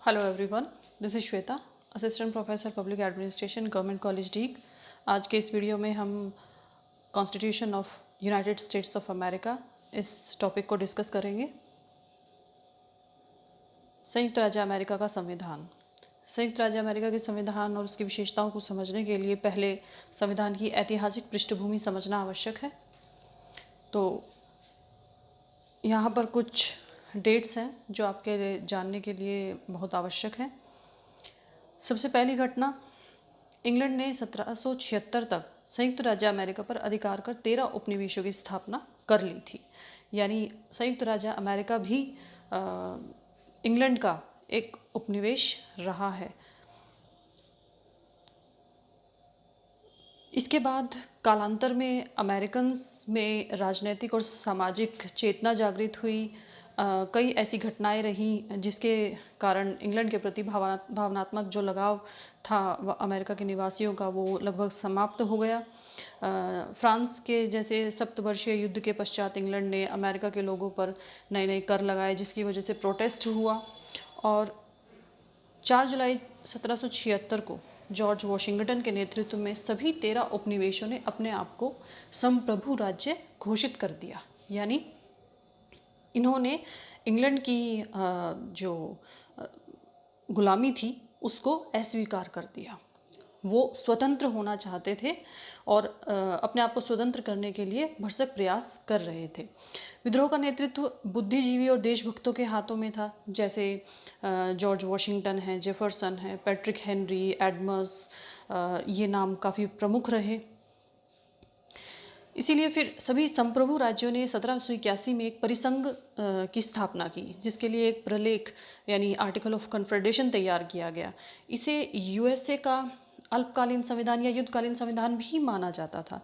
Hello everyone, this is Shweta, assistant professor public administration, government college Deeg. आज के इस video में हम constitution of United states of America इस टॉपिक को डिस्कस करेंगे। संयुक्त राज्य अमेरिका का संविधान। संयुक्त राज्य अमेरिका के संविधान और उसकी विशेषताओं को समझने के लिए पहले संविधान की ऐतिहासिक पृष्ठभूमि समझना आवश्यक है। तो यहाँ पर कुछ डेट्स हैं जो आपके जानने के लिए बहुत आवश्यक हैं। सबसे पहली घटना, इंग्लैंड ने 1776 तक संयुक्त राज्य अमेरिका पर अधिकार कर 13 उपनिवेशों की स्थापना कर ली थी। यानी संयुक्त राज्य अमेरिका भी इंग्लैंड का एक उपनिवेश रहा है। इसके बाद कालांतर में अमेरिकन्स में राजनीतिक और सामाजिक चेतना जागृत हुई। कई ऐसी घटनाएं रहीं जिसके कारण इंग्लैंड के प्रति भावनात्मक जो लगाव था अमेरिका के निवासियों का, वो लगभग समाप्त हो गया। फ्रांस के जैसे सप्तवर्षीय युद्ध के पश्चात इंग्लैंड ने अमेरिका के लोगों पर नए नए कर लगाए, जिसकी वजह से प्रोटेस्ट हुआ और 4 जुलाई 1776 को जॉर्ज वॉशिंगटन के नेतृत्व में सभी 13 उपनिवेशों ने अपने आप को संप्रभु राज्य घोषित कर दिया। यानी इन्होंने इंग्लैंड की जो गुलामी थी उसको अस्वीकार कर दिया। वो स्वतंत्र होना चाहते थे और अपने आप को स्वतंत्र करने के लिए भरसक प्रयास कर रहे थे। विद्रोह का नेतृत्व बुद्धिजीवी और देशभक्तों के हाथों में था, जैसे जॉर्ज वॉशिंगटन है, जेफरसन है, पैट्रिक हेनरी, एडमस, ये नाम काफ़ी प्रमुख रहे। इसीलिए फिर सभी संप्रभु राज्यों ने 1781 में एक परिसंघ की स्थापना की, जिसके लिए एक प्रलेख यानी आर्टिकल ऑफ कन्फेडरेशन तैयार किया गया। इसे यूएसए का अल्पकालीन संविधान या युद्धकालीन संविधान भी माना जाता था,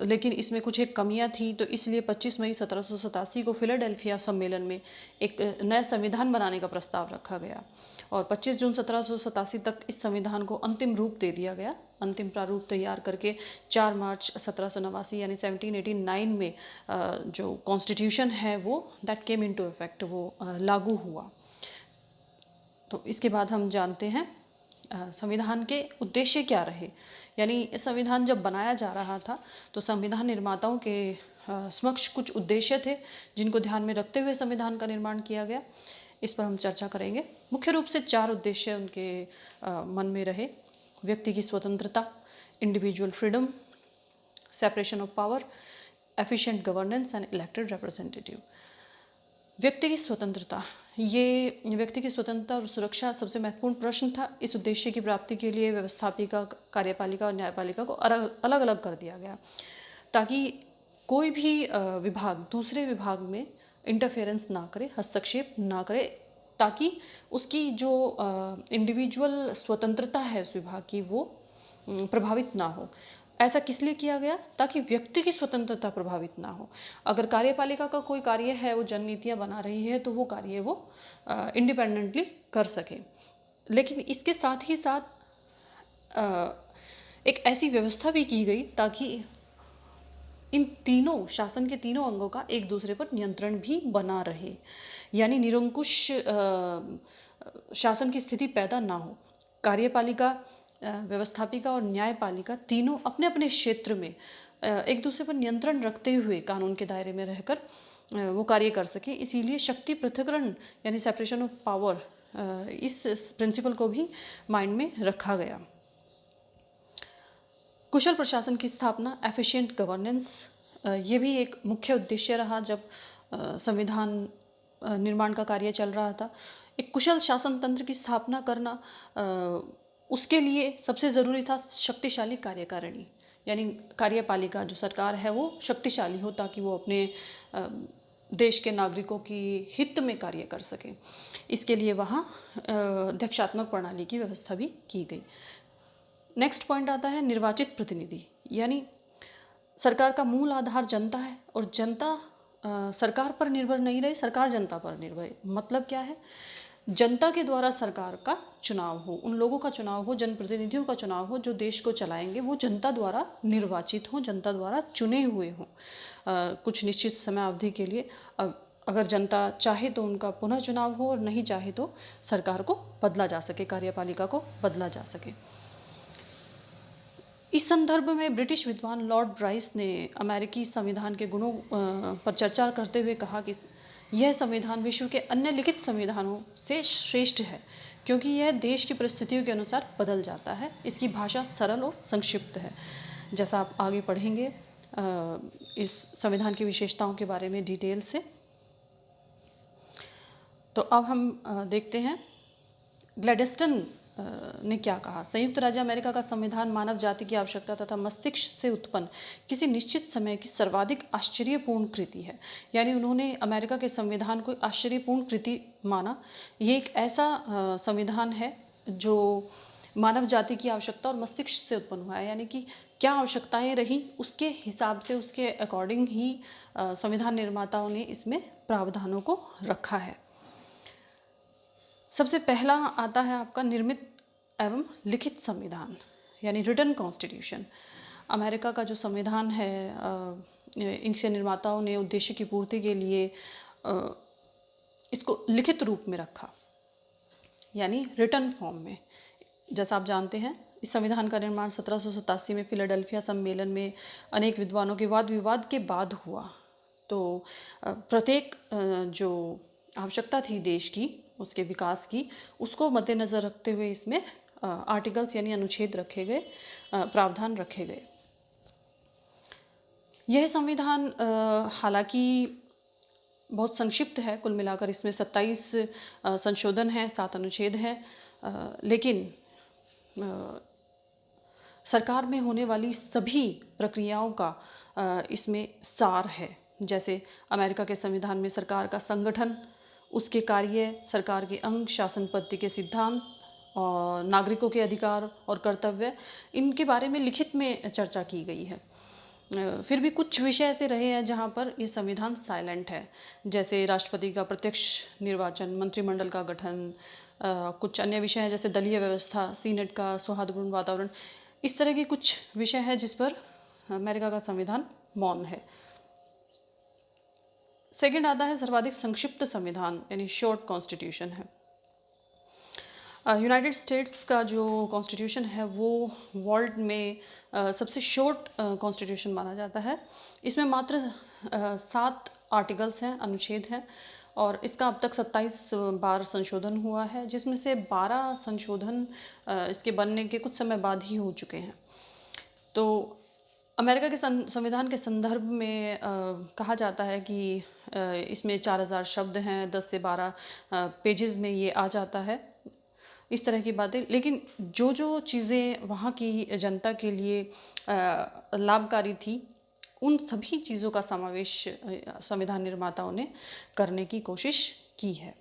लेकिन इसमें कुछ एक कमियां थी, तो इसलिए 25 मई 1787 को फिलाडेल्फिया सम्मेलन में एक नया संविधान बनाने का प्रस्ताव रखा गया और 25 जून 1787 तक इस संविधान को अंतिम रूप दे दिया गया। अंतिम प्रारूप तैयार करके 4 मार्च 1789 यानी 1789 में जो कॉन्स्टिट्यूशन है वो दैट केम इनटू इफेक्ट, वो लागू हुआ। तो इसके बाद हम जानते हैं संविधान के उद्देश्य क्या रहे। यानी संविधान जब बनाया जा रहा था तो संविधान निर्माताओं के समक्ष कुछ उद्देश्य थे जिनको ध्यान में रखते हुए संविधान का निर्माण किया गया। इस पर हम चर्चा करेंगे। मुख्य रूप से 4 उद्देश्य उनके मन में रहे: व्यक्ति की स्वतंत्रता, individual freedom, separation of power, efficient governance and elected representative. व्यक्ति की स्वतंत्रता, ये व्यक्ति की स्वतंत्रता और सुरक्षा सबसे महत्वपूर्ण प्रश्न था। इस उद्देश्य की प्राप्ति के लिए व्यवस्थापिका, कार्यपालिका और न्यायपालिका को अलग अलग कर दिया गया ताकि कोई भी विभाग दूसरे विभाग में इंटरफेरेंस ना करे, हस्तक्षेप ना करे, ताकि उसकी जो इंडिविजुअल स्वतंत्रता है उस विभाग की वो प्रभावित ना हो। ऐसा किस लिए किया गया? ताकि व्यक्ति की स्वतंत्रता प्रभावित ना हो। अगर कार्यपालिका का कोई कार्य है, वो जन नीतियाँ बना रही है, तो वो कार्य वो इंडिपेंडेंटली कर सके। लेकिन इसके साथ ही साथ एक ऐसी व्यवस्था भी की गई ताकि इन तीनों शासन के तीनों अंगों का एक दूसरे पर नियंत्रण भी बना रहे, यानी निरंकुश शासन की स्थिति पैदा ना हो। कार्यपालिका, व्यवस्थापिका और न्यायपालिका तीनों अपने अपने क्षेत्र में एक दूसरे पर नियंत्रण रखते हुए कानून के दायरे में रहकर वो कार्य कर सके। इसीलिए शक्ति पृथक्करण यानी सेपरेशन ऑफ पावर, इस प्रिंसिपल को भी माइंड में रखा गया। कुशल प्रशासन की स्थापना, एफिशिएंट गवर्नेंस, ये भी एक मुख्य उद्देश्य रहा जब संविधान निर्माण का कार्य चल रहा था। एक कुशल शासन तंत्र की स्थापना करना, उसके लिए सबसे ज़रूरी था शक्तिशाली कार्यकारिणी, यानी कार्यपालिका जो सरकार है वो शक्तिशाली हो ताकि वो अपने देश के नागरिकों की हित में कार्य कर सके। इसके लिए वहाँ अध्यक्षात्मक प्रणाली की व्यवस्था भी की गई। नेक्स्ट पॉइंट आता है निर्वाचित प्रतिनिधि, यानी सरकार का मूल आधार जनता है और जनता सरकार पर निर्भर नहीं रहे, सरकार जनता पर निर्भर। मतलब क्या है? जनता के द्वारा सरकार का चुनाव हो, उन लोगों का चुनाव हो, जनप्रतिनिधियों का चुनाव हो जो देश को चलाएंगे, वो जनता द्वारा निर्वाचित हों, जनता द्वारा चुने हुए हों कुछ निश्चित समय अवधि के लिए। अगर जनता चाहे तो उनका पुनः चुनाव हो और नहीं चाहे तो सरकार को बदला जा सके, कार्यपालिका को बदला जा सके। इस संदर्भ में ब्रिटिश विद्वान लॉर्ड ब्राइस ने अमेरिकी संविधान के गुणों पर चर्चा करते हुए कहा कि यह संविधान विश्व के अन्य लिखित संविधानों से श्रेष्ठ है, क्योंकि यह देश की परिस्थितियों के अनुसार बदल जाता है। इसकी भाषा सरल और संक्षिप्त है। जैसा आप आगे पढ़ेंगे इस संविधान की विशेषताओं के बारे में डिटेल से। तो अब हम देखते हैं ग्लैडस्टन ने क्या कहा। संयुक्त राज्य अमेरिका का संविधान मानव जाति की आवश्यकता तथा मस्तिष्क से उत्पन्न किसी निश्चित समय की सर्वाधिक आश्चर्यपूर्ण कृति है। यानी उन्होंने अमेरिका के संविधान को आश्चर्यपूर्ण कृति माना। ये एक ऐसा संविधान है जो मानव जाति की आवश्यकता और मस्तिष्क से उत्पन्न हुआ है, यानी कि क्या आवश्यकताएं रही उसके हिसाब से, उसके अकॉर्डिंग ही संविधान निर्माताओं ने इसमें प्रावधानों को रखा है। सबसे पहला आता है आपका निर्मित एवं लिखित संविधान, यानी रिटन कॉन्स्टिट्यूशन। अमेरिका का जो संविधान है, इनसे निर्माताओं ने उद्देश्य की पूर्ति के लिए इसको लिखित रूप में रखा, यानी रिटन फॉर्म में। जैसा आप जानते हैं, इस संविधान का निर्माण 1787 में फिलाडेल्फिया सम्मेलन में अनेक विद्वानों के वाद विवाद के बाद हुआ। तो प्रत्येक जो आवश्यकता थी देश की, उसके विकास की, उसको मद्देनज़र रखते हुए इसमें आर्टिकल्स यानी अनुच्छेद रखे गए, प्रावधान रखे गए। यह संविधान हालांकि बहुत संक्षिप्त है। कुल मिलाकर इसमें 27 संशोधन हैं, 7 अनुच्छेद हैं, लेकिन सरकार में होने वाली सभी प्रक्रियाओं का इसमें सार है। जैसे अमेरिका के संविधान में सरकार का संगठन, उसके कार्य, सरकार के अंग, शासन पद्धति के सिद्धांत और नागरिकों के अधिकार और कर्तव्य, इनके बारे में लिखित में चर्चा की गई है। फिर भी कुछ विषय ऐसे रहे हैं जहाँ पर ये संविधान साइलेंट है, जैसे राष्ट्रपति का प्रत्यक्ष निर्वाचन, मंत्रिमंडल का गठन, कुछ अन्य विषय हैं जैसे दलीय व्यवस्था, सीनेट का सौहार्दपूर्ण वातावरण। इस तरह के कुछ विषय हैं जिस पर अमेरिका का संविधान मौन है। सेकंड आता है सर्वाधिक संक्षिप्त संविधान, यानी शॉर्ट कॉन्स्टिट्यूशन है। यूनाइटेड स्टेट्स का जो कॉन्स्टिट्यूशन है वो वर्ल्ड में सबसे शॉर्ट कॉन्स्टिट्यूशन माना जाता है। इसमें मात्र 7 आर्टिकल्स हैं, अनुच्छेद हैं, और इसका अब तक 27 बार संशोधन हुआ है, जिसमें से 12 संशोधन इसके बनने के कुछ समय बाद ही हो चुके हैं। तो अमेरिका के संविधान के संदर्भ में कहा जाता है कि इसमें 4000 शब्द हैं, 10 से 12 पेजेस में ये आ जाता है, इस तरह की बातें। लेकिन जो जो चीज़ें वहाँ की जनता के लिए लाभकारी थी, उन सभी चीज़ों का समावेश संविधान निर्माताओं ने करने की कोशिश की है।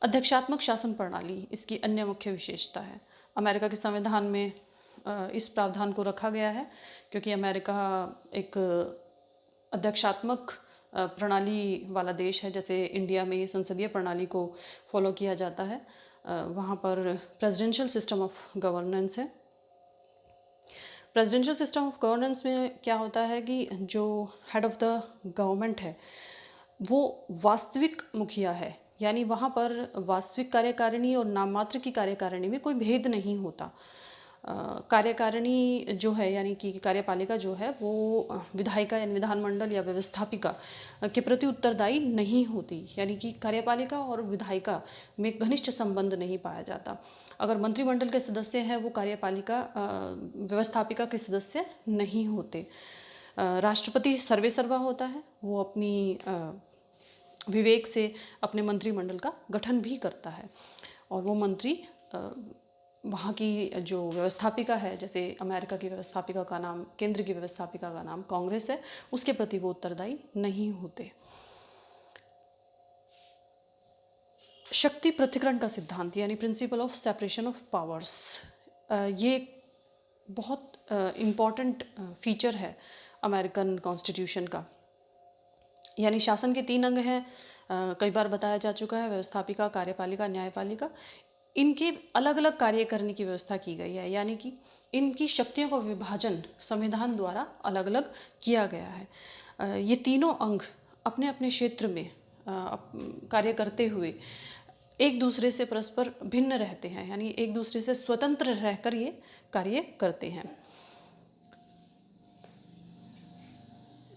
अध्यक्षात्मक शासन प्रणाली इसकी अन्य मुख्य विशेषता है। अमेरिका के संविधान में इस प्रावधान को रखा गया है क्योंकि अमेरिका एक अध्यक्षात्मक प्रणाली वाला देश है। जैसे इंडिया में संसदीय प्रणाली को फॉलो किया जाता है, वहाँ पर प्रेसिडेंशियल सिस्टम ऑफ गवर्नेंस है। प्रेसिडेंशियल सिस्टम ऑफ गवर्नेंस में क्या होता है कि जो हेड ऑफ द गवर्नमेंट है वो वास्तविक मुखिया है, यानी वहाँ पर वास्तविक कार्यकारिणी और नाममात्र की कार्यकारिणी में कोई भेद नहीं होता। कार्यकारिणी जो है यानी कि कार्यपालिका जो है वो विधायिका यानी विधानमंडल या व्यवस्थापिका के प्रति उत्तरदायी नहीं होती, यानी कि कार्यपालिका और विधायिका में घनिष्ठ संबंध नहीं पाया जाता। अगर मंत्रिमंडल के सदस्य हैं वो कार्यपालिका व्यवस्थापिका के सदस्य नहीं होते। राष्ट्रपति सर्वेसर्वा होता है, वो अपनी विवेक से अपने मंत्रिमंडल का गठन भी करता है, और वो मंत्री वहाँ की जो व्यवस्थापिका है, जैसे अमेरिका की व्यवस्थापिका का नाम, केंद्र की व्यवस्थापिका का नाम कांग्रेस है, उसके प्रति वो उत्तरदायी नहीं होते। शक्ति पृथक्करण का सिद्धांत यानी principle of separation of powers, ये बहुत इम्पॉर्टेंट फीचर है अमेरिकन कॉन्स्टिट्यूशन का। यानी शासन के 3 अंग हैं, कई बार बताया जा चुका है, व्यवस्थापिका, कार्यपालिका, न्यायपालिका। इनके अलग अलग कार्य करने की व्यवस्था की गई है, यानी कि इनकी शक्तियों का विभाजन संविधान द्वारा अलग अलग किया गया है। ये तीनों अंग अपने अपने क्षेत्र में कार्य करते हुए एक दूसरे से परस्पर भिन्न रहते हैं, यानी एक दूसरे से स्वतंत्र रहकर ये कार्य करते हैं।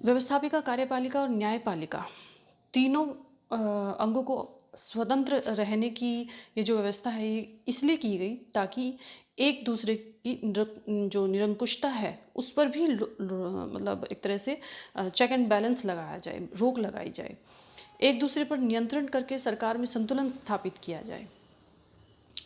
व्यवस्थापिका, कार्यपालिका और न्यायपालिका तीनों अंगों को स्वतंत्र रहने की ये जो व्यवस्था है ये इसलिए की गई ताकि एक दूसरे की जो निरंकुशता है उस पर भी मतलब एक तरह से चेक एंड बैलेंस लगाया जाए, रोक लगाई जाए, एक दूसरे पर नियंत्रण करके सरकार में संतुलन स्थापित किया जाए।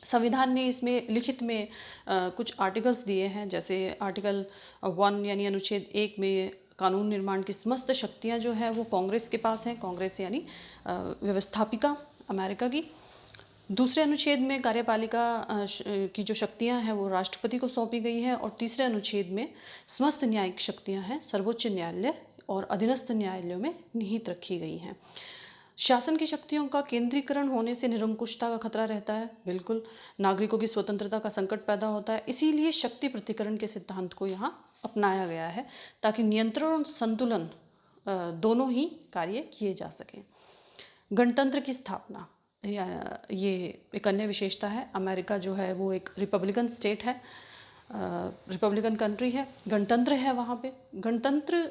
संविधान ने इसमें लिखित में कुछ आर्टिकल्स दिए हैं, जैसे आर्टिकल 1 यानी अनुच्छेद 1 में कानून निर्माण की समस्त शक्तियां जो है वो कांग्रेस के पास हैं, कांग्रेस यानी व्यवस्थापिका अमेरिका की। दूसरे अनुच्छेद में कार्यपालिका की जो शक्तियां हैं वो राष्ट्रपति को सौंपी गई हैं, और तीसरे अनुच्छेद में समस्त न्यायिक शक्तियां हैं सर्वोच्च न्यायालय और अधीनस्थ न्यायालयों में निहित रखी गई हैं। शासन की शक्तियों का केंद्रीकरण होने से निरंकुशता का खतरा रहता है, बिल्कुल, नागरिकों की स्वतंत्रता का संकट पैदा होता है। इसीलिए शक्ति पृथक्करण के सिद्धांत को यहाँ अपनाया गया है ताकि नियंत्रण और संतुलन दोनों ही कार्य किए जा सकें। गणतंत्र की स्थापना, ये एक अन्य विशेषता है। अमेरिका जो है वो एक रिपब्लिकन स्टेट है, रिपब्लिकन कंट्री है, गणतंत्र है वहाँ पे। गणतंत्र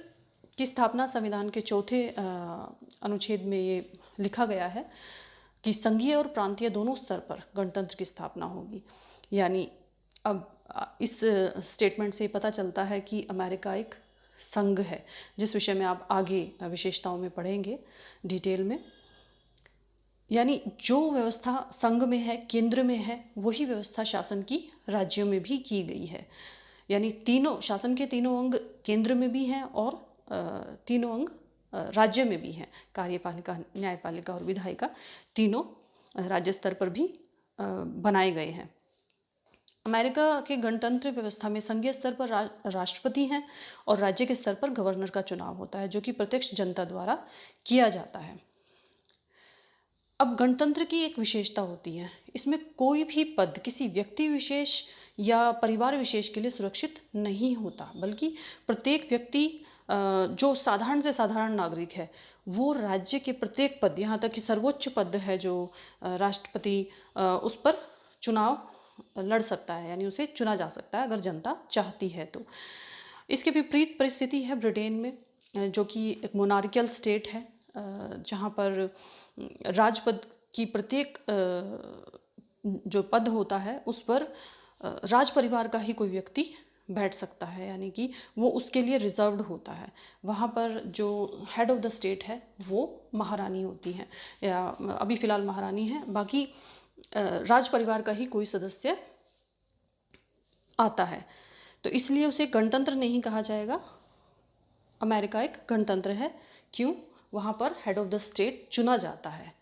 की स्थापना संविधान के चौथे अनुच्छेद में ये लिखा गया है कि संघीय और प्रांतीय दोनों स्तर पर गणतंत्र की स्थापना होगी। यानी अब इस स्टेटमेंट से पता चलता है कि अमेरिका एक संघ है, जिस विषय में आप आगे विशेषताओं में पढ़ेंगे डिटेल में। यानी जो व्यवस्था संघ में है, केंद्र में है, वही व्यवस्था शासन की राज्यों में भी की गई है। यानी तीनों शासन के तीनों अंग केंद्र में भी हैं और तीनों अंग राज्य में भी हैं। कार्यपालिका, न्यायपालिका और विधायिका तीनों राज्य स्तर पर भी बनाए गए हैं। अमेरिका के गणतंत्र व्यवस्था में संघीय स्तर पर राष्ट्रपति हैं और राज्य के स्तर पर गवर्नर का चुनाव होता है, जो कि प्रत्यक्ष जनता द्वारा किया जाता है। अब गणतंत्र की एक विशेषता होती है, इसमें कोई भी पद किसी व्यक्ति विशेष या परिवार विशेष के लिए सुरक्षित नहीं होता, बल्कि प्रत्येक व्यक्ति जो साधारण से साधारण नागरिक है वो राज्य के प्रत्येक पद, यहाँ तक कि सर्वोच्च पद है जो राष्ट्रपति, उस पर चुनाव लड़ सकता है, यानी उसे चुना जा सकता है अगर जनता चाहती है तो। इसके विपरीत परिस्थिति है ब्रिटेन में, जो कि एक मोनार्कियल स्टेट है, जहाँ पर राजपद की प्रत्येक जो पद होता है उस पर राज परिवार का ही कोई व्यक्ति बैठ सकता है, यानी कि वो उसके लिए रिजर्व्ड होता है। वहाँ पर जो हेड ऑफ द स्टेट है वो महारानी होती हैं, या अभी फ़िलहाल महारानी है, बाकी राज परिवार का ही कोई सदस्य आता है, तो इसलिए उसे गणतंत्र नहीं कहा जाएगा। अमेरिका एक गणतंत्र है, क्यों? वहाँ पर हेड ऑफ द स्टेट चुना जाता है।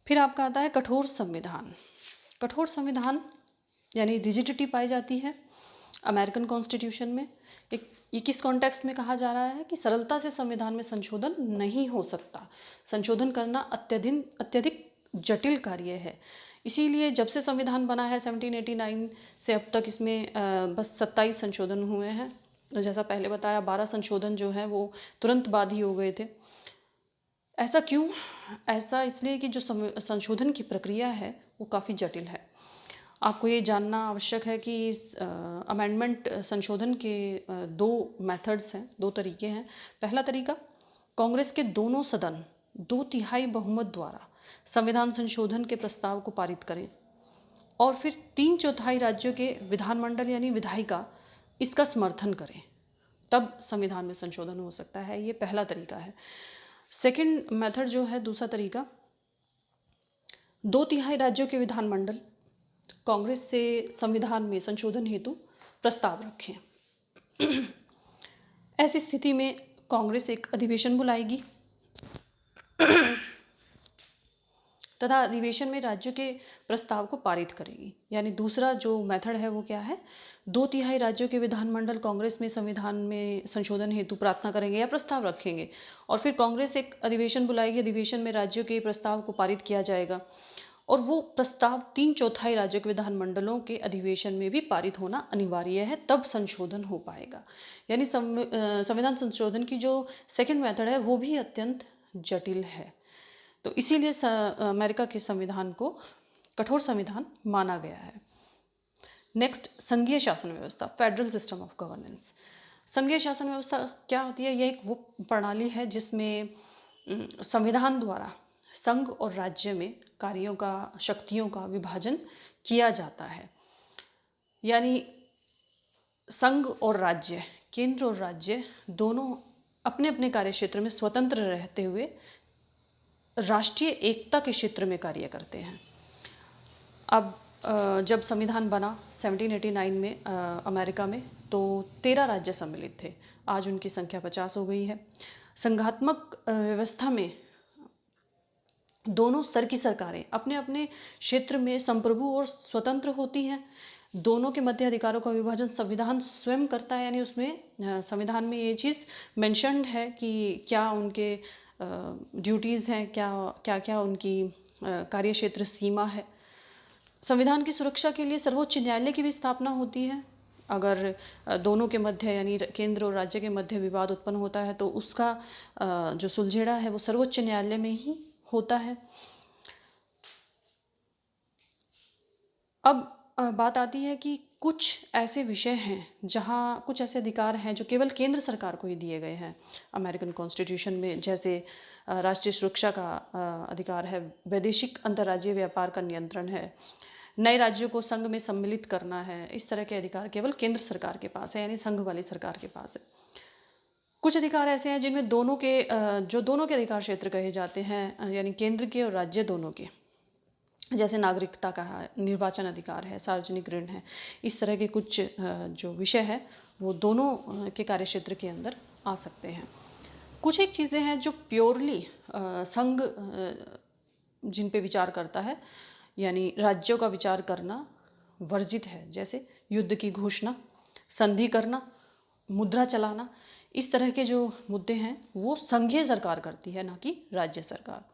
फिर आपका आता है कठोर संविधान। कठोर संविधान यानी रिजिडिटी पाई जाती है अमेरिकन कॉन्स्टिट्यूशन में। ये किस कॉन्टेक्स्ट में कहा जा रहा है कि सरलता से संविधान में संशोधन नहीं हो सकता, संशोधन करना अत्यधिक जटिल कार्य है। इसीलिए जब से संविधान बना है 1789 से अब तक इसमें बस 27 संशोधन हुए हैं। जैसा पहले बताया 12 संशोधन जो हैं वो तुरंत बाद ही हो गए थे। ऐसा क्यों? ऐसा इसलिए कि जो संशोधन की प्रक्रिया है वो काफ़ी जटिल है। आपको ये जानना आवश्यक है कि इस अमेंडमेंट संशोधन के दो मेथड्स हैं, दो तरीके हैं। पहला तरीका, कांग्रेस के दोनों सदन 2/3 बहुमत द्वारा संविधान संशोधन के प्रस्ताव को पारित करें और फिर 3/4 राज्यों के विधानमंडल यानी विधायिका इसका समर्थन करें, तब संविधान में संशोधन हो सकता है। ये पहला तरीका है। सेकंड मेथड जो है, दूसरा तरीका, 2/3 राज्यों के विधानमंडल कांग्रेस से संविधान में संशोधन हेतु प्रस्ताव रखें। ऐसी स्थिति में कांग्रेस एक अधिवेशन बुलाएगी तथा अधिवेशन में राज्य के प्रस्ताव को पारित करेगी। यानी दूसरा जो मेथड है वो क्या है, 2/3 राज्यों के विधानमंडल कांग्रेस में संविधान में संशोधन हेतु प्रार्थना करेंगे या प्रस्ताव रखेंगे, और फिर कांग्रेस एक अधिवेशन बुलाएगी, अधिवेशन में राज्यों के प्रस्ताव को पारित किया जाएगा और वो प्रस्ताव 3/4 राज्यों के विधानमंडलों के अधिवेशन में भी पारित होना अनिवार्य है, तब संशोधन हो पाएगा। यानी संविधान संशोधन की जो सेकंड मेथड है वो भी अत्यंत जटिल है। तो इसीलिए अमेरिका के संविधान को कठोर संविधान माना गया है। नेक्स्ट, संघीय शासन व्यवस्था, फेडरल सिस्टम ऑफ गवर्नेंस। संघीय शासन व्यवस्था क्या होती है? यह एक वो प्रणाली है जिसमें संविधान द्वारा संघ और राज्य में कार्यों का, शक्तियों का विभाजन किया जाता है। यानी संघ और राज्य, केंद्र और राज्य दोनों अपने अपने कार्य क्षेत्र में स्वतंत्र रहते हुए राष्ट्रीय एकता के क्षेत्र में कार्य करते हैं। अब जब संविधान बना 1789 में अमेरिका में, तो 13 राज्य सम्मिलित थे। आज उनकी संख्या 50 हो गई है। संघात्मक व्यवस्था में दोनों स्तर की सरकारें अपने अपने क्षेत्र में संप्रभु और स्वतंत्र होती हैं। दोनों के मध्य अधिकारों का विभाजन संविधान स्वयं करता है। यानी उसमें संविधान में ये चीज़ मेंशन्ड है कि क्या उनके ड्यूटीज़ हैं, क्या क्या उनकी कार्य क्षेत्र सीमा है। संविधान की सुरक्षा के लिए सर्वोच्च न्यायालय की भी स्थापना होती है। अगर दोनों के मध्य यानी केंद्र और राज्य के मध्य विवाद उत्पन्न होता है तो उसका जो सुलझेड़ा है वो सर्वोच्च न्यायालय में ही होता है। अब बात आती है कि कुछ ऐसे विषय हैं जहाँ कुछ ऐसे अधिकार हैं जो केवल केंद्र सरकार को ही दिए गए हैं अमेरिकन कॉन्स्टिट्यूशन में, जैसे राष्ट्रीय सुरक्षा का अधिकार है, वैदेशिक अंतर्राज्यीय व्यापार का नियंत्रण है, नए राज्यों को संघ में सम्मिलित करना है। इस तरह के अधिकार केवल केंद्र सरकार के पास है, यानी संघ वाली सरकार के पास है। कुछ अधिकार ऐसे हैं जिनमें दोनों के जो दोनों के अधिकार क्षेत्र कहे जाते हैं, यानी केंद्र के और राज्य दोनों के, जैसे नागरिकता का है, निर्वाचन अधिकार है, सार्वजनिक ऋण है। इस तरह के कुछ जो विषय है वो दोनों के कार्य क्षेत्र के अंदर आ सकते हैं। कुछ एक चीज़ें हैं जो प्योरली संघ जिन पे विचार करता है, यानी राज्यों का विचार करना वर्जित है, जैसे युद्ध की घोषणा, संधि करना, मुद्रा चलाना। इस तरह के जो मुद्दे हैं वो संघीय सरकार करती है, ना कि राज्य सरकार।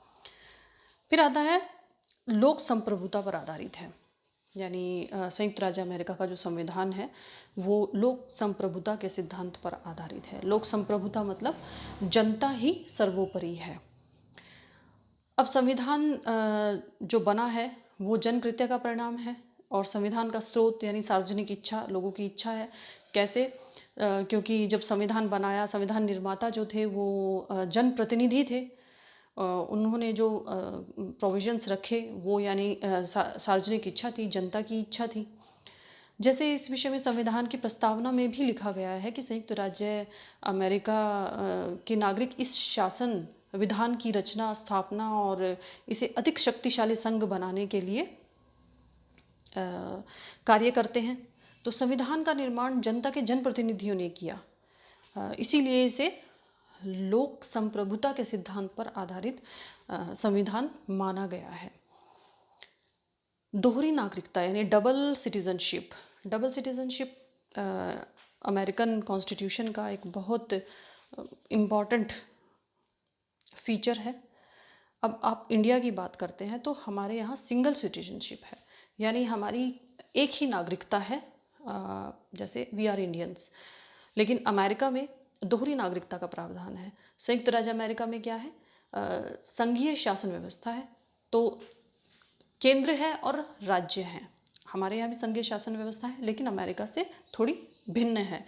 फिर आता है लोक संप्रभुता पर आधारित है, यानी संयुक्त राज्य अमेरिका का जो संविधान है वो लोक संप्रभुता के सिद्धांत पर आधारित है। लोक संप्रभुता मतलब जनता ही सर्वोपरि है। अब संविधान जो बना है वो जनकृत्य का परिणाम है, और संविधान का स्रोत यानी सार्वजनिक इच्छा, लोगों की इच्छा है। कैसे? क्योंकि जब संविधान बनाया, संविधान निर्माता जो थे वो जनप्रतिनिधि थे। उन्होंने जो प्रोविजंस रखे वो यानी सार्वजनिक इच्छा थी, जनता की इच्छा थी। जैसे इस विषय में संविधान की प्रस्तावना में भी लिखा गया है कि संयुक्त राज्य अमेरिका के नागरिक इस शासन विधान की रचना, स्थापना और इसे अधिक शक्तिशाली संघ बनाने के लिए कार्य करते हैं। तो संविधान का निर्माण जनता के जनप्रतिनिधियों ने किया, इसीलिए इसे लोक संप्रभुता के सिद्धांत पर आधारित संविधान माना गया है। दोहरी नागरिकता यानी double citizenship. Double citizenship American constitution का एक बहुत इम्पॉर्टेंट फीचर है। अब आप इंडिया की बात करते हैं तो हमारे यहाँ सिंगल सिटीजनशिप है, यानी हमारी एक ही नागरिकता है, जैसे वी आर इंडियंस। लेकिन अमेरिका में दोहरी नागरिकता का प्रावधान है। संयुक्त राज्य अमेरिका में क्या है? संघीय शासन व्यवस्था है, तो केंद्र है और राज्य हैं। हमारे यहाँ भी संघीय शासन व्यवस्था है, लेकिन अमेरिका से थोड़ी भिन्न है।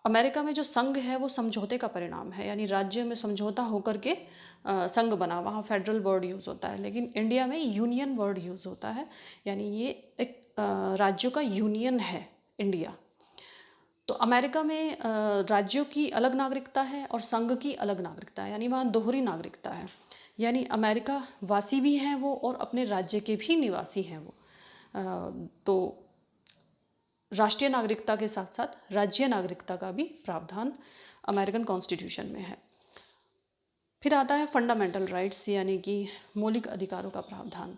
अमेरिका में जो संघ है वो समझौते का परिणाम है, यानी राज्य में समझौता होकर के संघ बना, वहाँ फेडरल वर्ड यूज़ होता है। लेकिन इंडिया में यूनियन वर्ड यूज़ होता है, यानी ये एक राज्यों का यूनियन है इंडिया। तो अमेरिका में राज्यों की अलग नागरिकता है और संघ की अलग नागरिकता है, यानी वहाँ दोहरी नागरिकता है। यानी अमेरिका वासी भी हैं वो और अपने राज्य के भी निवासी हैं वो। तो राष्ट्रीय नागरिकता के साथ साथ राज्य नागरिकता का भी प्रावधान अमेरिकन कॉन्स्टिट्यूशन में है। फिर आता है फंडामेंटल राइट्स, यानी कि मौलिक अधिकारों का प्रावधान।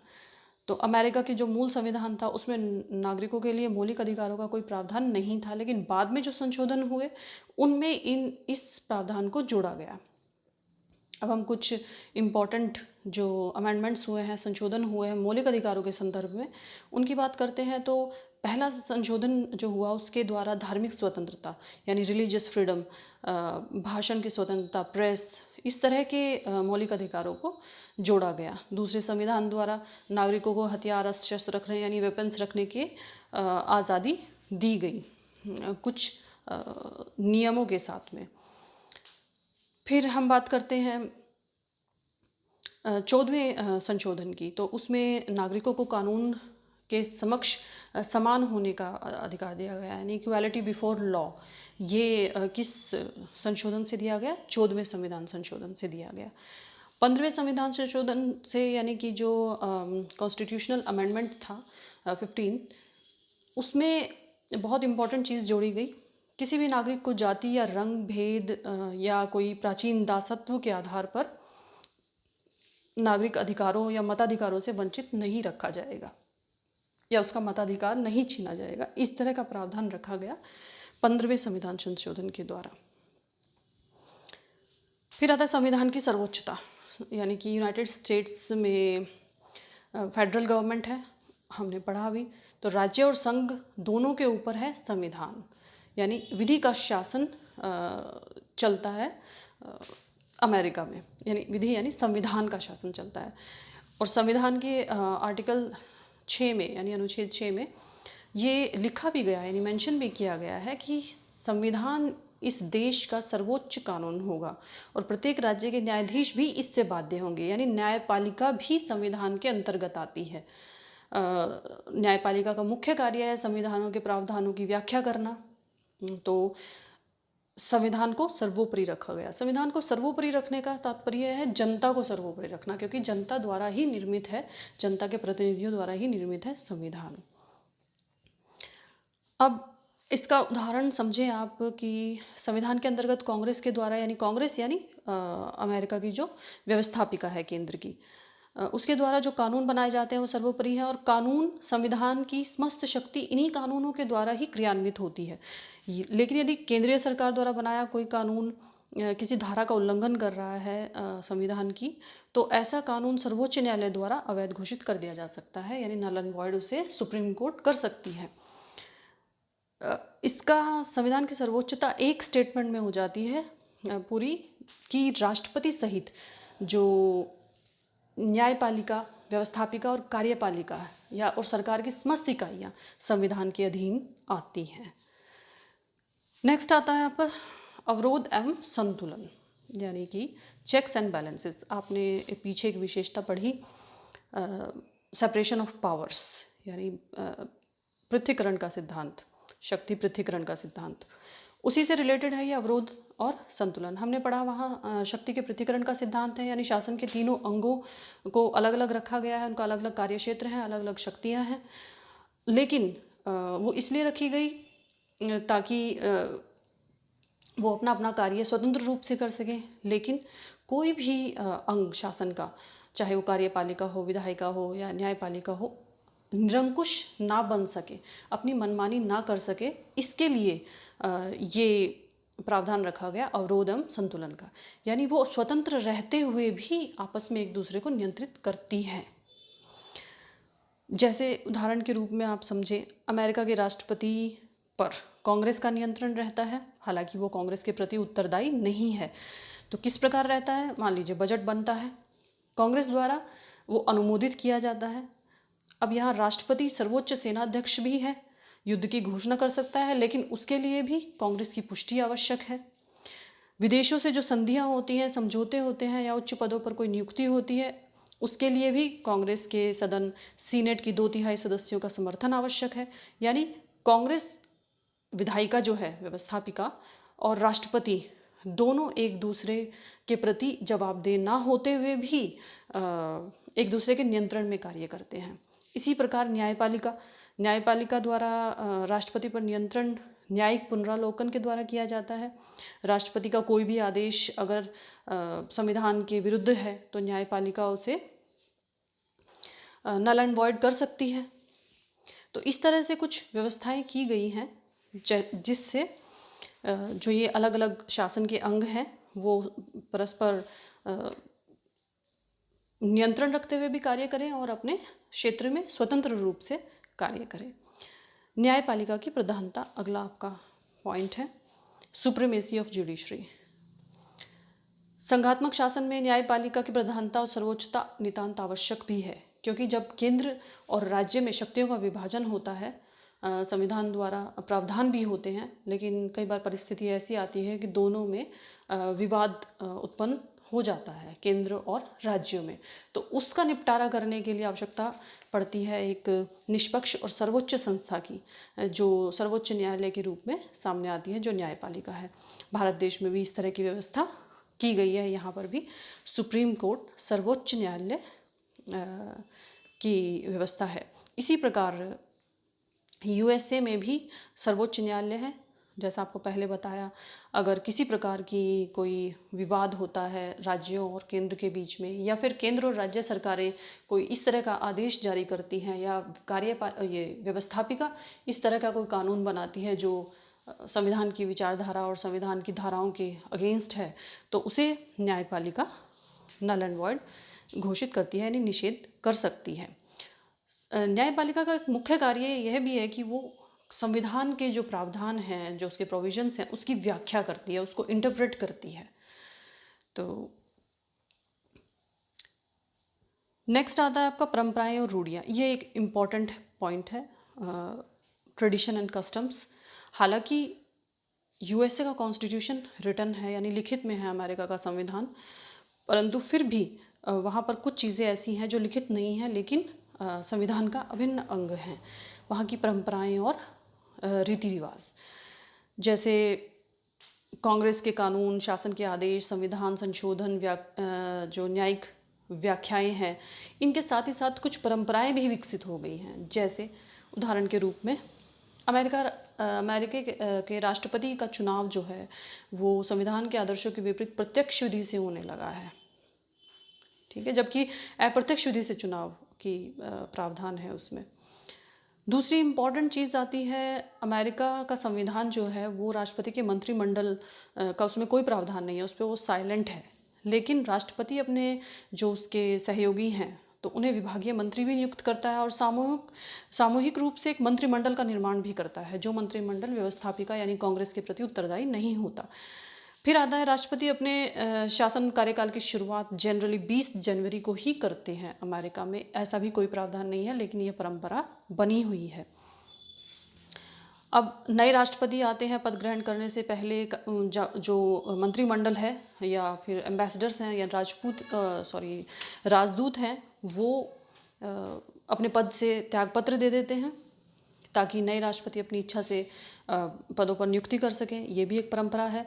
तो अमेरिका के जो मूल संविधान था उसमें नागरिकों के लिए मौलिक अधिकारों का कोई प्रावधान नहीं था, लेकिन बाद में जो संशोधन हुए उनमें इस प्रावधान को जोड़ा गया। अब हम कुछ इम्पॉर्टेंट जो अमेंडमेंट्स हुए हैं, संशोधन हुए हैं मौलिक अधिकारों के संदर्भ में, उनकी बात करते हैं। तो पहला संशोधन जो हुआ उसके द्वारा धार्मिक स्वतंत्रता यानी रिलीजियस फ्रीडम, भाषण की स्वतंत्रता, प्रेस, इस तरह के मौलिक अधिकारों को जोड़ा गया। दूसरे संविधान द्वारा नागरिकों को हथियार, अस्त्र शस्त्र रखने यानी वेपन्स रखने की आज़ादी दी गई, कुछ नियमों के साथ में। फिर हम बात करते हैं 14वें संशोधन की, तो उसमें नागरिकों को कानून के समक्ष समान होने का अधिकार दिया गया, यानी इक्वालिटी बिफोर लॉ। ये किस संशोधन से दिया गया? 14वें संविधान संशोधन से दिया गया। 15वें संविधान संशोधन से, यानी कि जो कॉन्स्टिट्यूशनल अमेंडमेंट था 15, उसमें बहुत इम्पोर्टेंट चीज़ जोड़ी गई। किसी भी नागरिक को जाति या रंग भेद या कोई प्राचीन दासत्व के आधार पर नागरिक अधिकारों या मताधिकारों से वंचित नहीं रखा जाएगा या उसका मताधिकार नहीं छीना जाएगा। इस तरह का प्रावधान रखा गया 15वें संविधान संशोधन के द्वारा। फिर आता है संविधान की सर्वोच्चता, यानी कि यूनाइटेड स्टेट्स में फेडरल गवर्नमेंट है, हमने पढ़ा भी, तो राज्य और संघ दोनों के ऊपर है संविधान, यानी विधि का शासन चलता है अमेरिका में, यानी विधि यानी संविधान का शासन चलता है। और संविधान के आर्टिकल 6 में, यानी अनुच्छेद 6 में ये लिखा भी गया है, यानी मेंशन भी किया गया है कि संविधान इस देश का सर्वोच्च कानून होगा और प्रत्येक राज्य के न्यायाधीश भी इससे बाध्य होंगे, यानी न्यायपालिका भी संविधान के अंतर्गत आती है। न्यायपालिका का मुख्य कार्य है संविधानों के प्रावधानों की व्याख्या करना। तो संविधान को सर्वोपरि रखा गया। संविधान को सर्वोपरि रखने का तात्पर्य है जनता को सर्वोपरि रखना, क्योंकि जनता द्वारा ही निर्मित है, जनता के प्रतिनिधियों द्वारा ही निर्मित है संविधान। अब इसका उदाहरण समझें आप कि संविधान के अंतर्गत कांग्रेस के द्वारा, यानी कांग्रेस यानी अमेरिका की जो व्यवस्थापिका है केंद्र की, उसके द्वारा जो कानून बनाए जाते हैं वो सर्वोपरि है। और कानून, संविधान की समस्त शक्ति इन्हीं कानूनों के द्वारा ही क्रियान्वित होती है। लेकिन यदि केंद्रीय सरकार द्वारा बनाया कोई कानून किसी धारा का उल्लंघन कर रहा है संविधान की, तो ऐसा कानून सर्वोच्च न्यायालय द्वारा अवैध घोषित कर दिया जा सकता है, यानी नल एंड वॉइड उसे सुप्रीम कोर्ट कर सकती है। इसका संविधान की सर्वोच्चता एक स्टेटमेंट में हो जाती है पूरी, कि राष्ट्रपति सहित जो न्यायपालिका, व्यवस्थापिका और कार्यपालिका या और सरकार की समस्त इकाइयाँ संविधान के अधीन आती हैं। नेक्स्ट आता है आपका अवरोध एवं संतुलन, यानी कि चेक्स एंड बैलेंसेस। आपने पीछे एक विशेषता पढ़ी सेपरेशन ऑफ पावर्स, यानी पृथक्करण का सिद्धांत, शक्ति पृथक्करण का सिद्धांत, उसी से रिलेटेड है ये अवरोध और संतुलन। हमने पढ़ा वहाँ शक्ति के पृथक्करण का सिद्धांत है, यानी शासन के तीनों अंगों को अलग अलग रखा गया है, उनका अलग अलग कार्यक्षेत्र है, अलग अलग शक्तियाँ हैं, लेकिन वो इसलिए रखी गई ताकि वो अपना अपना कार्य स्वतंत्र रूप से कर सकें। लेकिन कोई भी अंग शासन का, चाहे वो कार्यपालिका हो, विधायिका हो या न्यायपालिका हो, निरंकुश ना बन सके, अपनी मनमानी ना कर सके, इसके लिए ये प्रावधान रखा गया अवरोध एवं संतुलन का, यानी वो स्वतंत्र रहते हुए भी आपस में एक दूसरे को नियंत्रित करती हैं। जैसे उदाहरण के रूप में आप समझें, अमेरिका के राष्ट्रपति पर कांग्रेस का नियंत्रण रहता है, हालांकि वो कांग्रेस के प्रति उत्तरदायी नहीं है। तो किस प्रकार रहता है? मान लीजिए बजट बनता है, कांग्रेस द्वारा वो अनुमोदित किया जाता है। अब यहाँ राष्ट्रपति सर्वोच्च सेनाध्यक्ष भी है, युद्ध की घोषणा कर सकता है, लेकिन उसके लिए भी कांग्रेस की पुष्टि आवश्यक है। विदेशों से जो संधियाँ होती हैं, समझौते होते हैं या उच्च पदों पर कोई नियुक्ति होती है, उसके लिए भी कांग्रेस के सदन, सीनेट की 2/3 सदस्यों का समर्थन आवश्यक है। यानी कांग्रेस विधायिका जो है, व्यवस्थापिका, और राष्ट्रपति दोनों एक दूसरे के प्रति जवाबदेह ना होते हुए भी एक दूसरे के नियंत्रण में कार्य करते हैं। इसी प्रकार न्यायपालिका द्वारा राष्ट्रपति पर नियंत्रण न्यायिक पुनरावलोकन के द्वारा किया जाता है। राष्ट्रपति का कोई भी आदेश अगर संविधान के विरुद्ध है तो न्यायपालिका उसे नल एंड वॉइड कर सकती है। तो इस तरह से कुछ व्यवस्थाएं की गई हैं जिससे जो ये अलग अलग शासन के अंग हैं वो परस्पर नियंत्रण रखते हुए भी कार्य करें और अपने क्षेत्र में स्वतंत्र रूप से कार्य करें। न्यायपालिका की प्रधानता अगला आपका पॉइंट है, सुप्रीमेसी ऑफ जुडिशरी। संघात्मक शासन में न्यायपालिका की प्रधानता और सर्वोच्चता नितांत आवश्यक भी है, क्योंकि जब केंद्र और राज्य में शक्तियों का विभाजन होता है, संविधान द्वारा प्रावधान भी होते हैं, लेकिन कई बार परिस्थिति ऐसी आती है कि दोनों में विवाद उत्पन्न हो जाता है, केंद्र और राज्यों में। तो उसका निपटारा करने के लिए आवश्यकता पड़ती है एक निष्पक्ष और सर्वोच्च संस्था की, जो सर्वोच्च न्यायालय के रूप में सामने आती है, जो न्यायपालिका है। भारत देश में भी इस तरह की व्यवस्था की गई है। यहाँ पर भी सुप्रीम कोर्ट, सर्वोच्च न्यायालय की व्यवस्था है। इसी प्रकार यूएसए में भी सर्वोच्च न्यायालय है। जैसा आपको पहले बताया, अगर किसी प्रकार की कोई विवाद होता है राज्यों और केंद्र के बीच में, या फिर केंद्र और राज्य सरकारें कोई इस तरह का आदेश जारी करती हैं, या ये व्यवस्थापिका इस तरह का कोई कानून बनाती है जो संविधान की विचारधारा और संविधान की धाराओं के अगेंस्ट है, तो उसे न्यायपालिका नल एंड वॉइड घोषित करती है, यानी निषेध कर सकती है। न्यायपालिका का एक मुख्य कार्य यह भी है कि वो संविधान के जो प्रावधान हैं, जो उसके प्रोविजंस हैं, उसकी व्याख्या करती है, उसको इंटरप्रेट करती है। तो नेक्स्ट आता है आपका परंपराएं और रूढ़ियाँ। ये एक इम्पॉर्टेंट पॉइंट है, ट्रेडिशन एंड कस्टम्स। हालांकि यूएसए का कॉन्स्टिट्यूशन रिटन है, यानी लिखित में है अमेरिका का संविधान, परंतु फिर भी वहाँ पर कुछ चीज़ें ऐसी हैं जो लिखित नहीं हैं, लेकिन संविधान का अभिन्न अंग हैं। वहाँ की परंपराएं और रीति रिवाज, जैसे कांग्रेस के कानून, शासन के आदेश, संविधान संशोधन, जो न्यायिक व्याख्याएं हैं, इनके साथ ही साथ कुछ परंपराएं भी विकसित हो गई हैं। जैसे उदाहरण के रूप में अमेरिका के राष्ट्रपति का चुनाव जो है वो संविधान के आदर्शों के विपरीत प्रत्यक्ष विधि से होने लगा है, ठीक है, जबकि अप्रत्यक्ष विधि से चुनाव की प्रावधान है उसमें। दूसरी इम्पॉर्टेंट चीज़ आती है, अमेरिका का संविधान जो है वो राष्ट्रपति के मंत्रिमंडल का उसमें कोई प्रावधान नहीं है, उस पर वो साइलेंट है। लेकिन राष्ट्रपति अपने जो उसके सहयोगी हैं तो उन्हें विभागीय मंत्री भी नियुक्त करता है, और सामूहिक रूप से एक मंत्रिमंडल का निर्माण भी करता है, जो मंत्रिमंडल व्यवस्थापिका यानी कांग्रेस के प्रति उत्तरदायी नहीं होता। फिर आता है, राष्ट्रपति अपने शासन कार्यकाल की शुरुआत जनरली 20 जनवरी को ही करते हैं। अमेरिका में ऐसा भी कोई प्रावधान नहीं है, लेकिन यह परंपरा बनी हुई है। अब नए राष्ट्रपति आते हैं, पद ग्रहण करने से पहले जो मंत्रिमंडल है या फिर एम्बेसडर्स हैं या राजदूत हैं, वो अपने पद से त्यागपत्र दे देते हैं, ताकि नए राष्ट्रपति अपनी इच्छा से पदों पर नियुक्ति कर सकें। ये भी एक परंपरा है।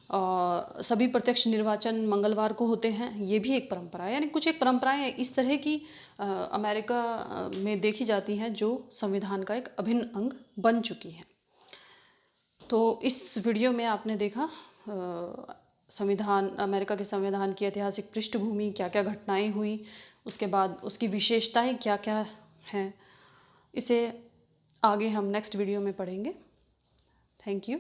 सभी प्रत्यक्ष निर्वाचन मंगलवार को होते हैं, ये भी एक परंपरा है। यानी कुछ एक परंपराएं इस तरह की अमेरिका में देखी जाती हैं, जो संविधान का एक अभिन्न अंग बन चुकी हैं। तो इस वीडियो में आपने देखा संविधान, अमेरिका के संविधान की ऐतिहासिक पृष्ठभूमि, क्या क्या घटनाएं हुई, उसके बाद उसकी विशेषताएं क्या क्या हैं। इसे आगे हम नेक्स्ट वीडियो में पढ़ेंगे। Thank you.